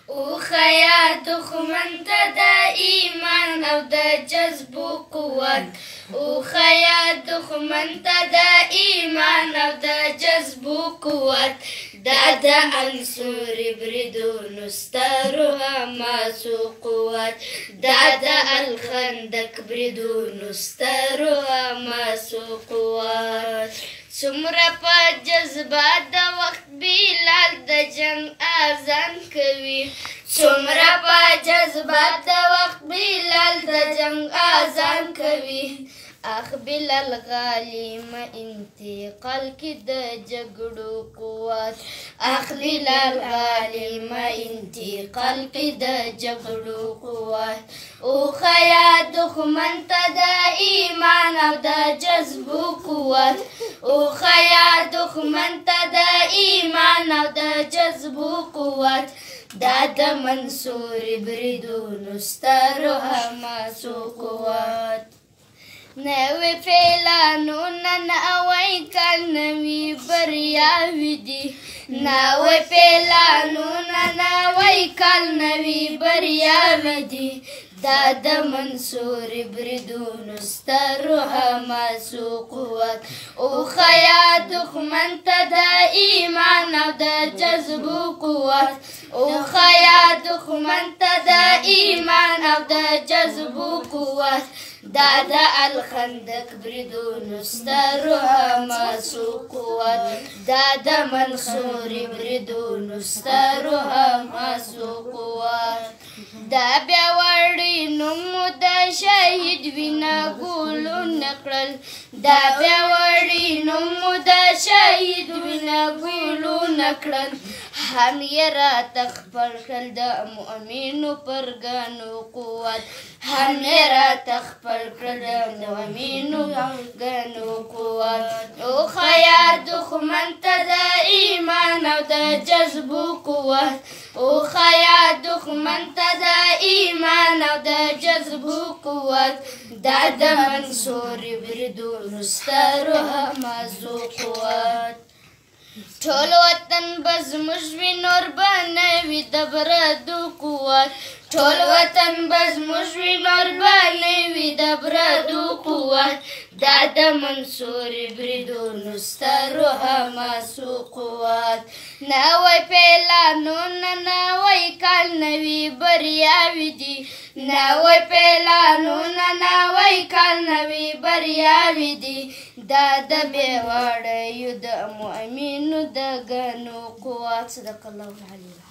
وخیا دښمن ته د ایمان او د جذبو قوت وخیا دښمن ته د ایمان او د جذبو قوت دا د انصوري بریدونو سترو حماسو قوت دا د الخندق بریدونو سترو حماسو قوت څومره په جذبات د وخت بلال د جنګ اذان کوي څومره په جذبات د وخت بلال د جنګ اذان کوي اخ بلال غالم انتقال کې د جګړو قوت اخ بلال غالم انتقال کې د جګړو قوت وخیا دښمن ته د ایمان او د جذبو قوت وخیا دښمن ته د ایمان او د جذبو قوت دا د منصوري بریدونو سترو حماسو قوت نوی فعلانونه نوی کال نوی بریاوې دي نوی فعلانونه نوی کال نوی بریاوې دي دا د منصوري بریدونو سترو حماسو قوت وخیا دښمن ته د ایمان او د جذبو قوت وخیا دښمن ته د ایمان او د جذبو قوت دا د الخندق بریدونو سترو حماسو قوت دا د منصوري بریدونو سترو حماسو قوت دا بیا وړي نوم د شهید وینا ګلونه کړل دا بیا وړي نوم د شهید وینا ګلونه کړل هم یې راته خپل کړل د مؤمنو پرګنو قوت هم یې راته خپل کړل د مؤمنو پرګنو قوت وخیا دښمن ته د ایمان او د جذبو قوت وخیا دښمن ته د ایمان او د جذبو قوت دا د منصوري بریدونو سترو حماسو قوت ټول وطن به زموږ وي نور به نه وي د بردو قوت ټول وطن به زموږ وي نور به نه وي د بردو قوت دا د منصوري بریدونو سترو حماسو قوت نوی پلانونه نوی کال نوی بریاوې دي نوی پلانونه نوی کال نوی بریاوې دي دا د بې وړیو د مؤمنو د ګنو قوت صدق الله العلي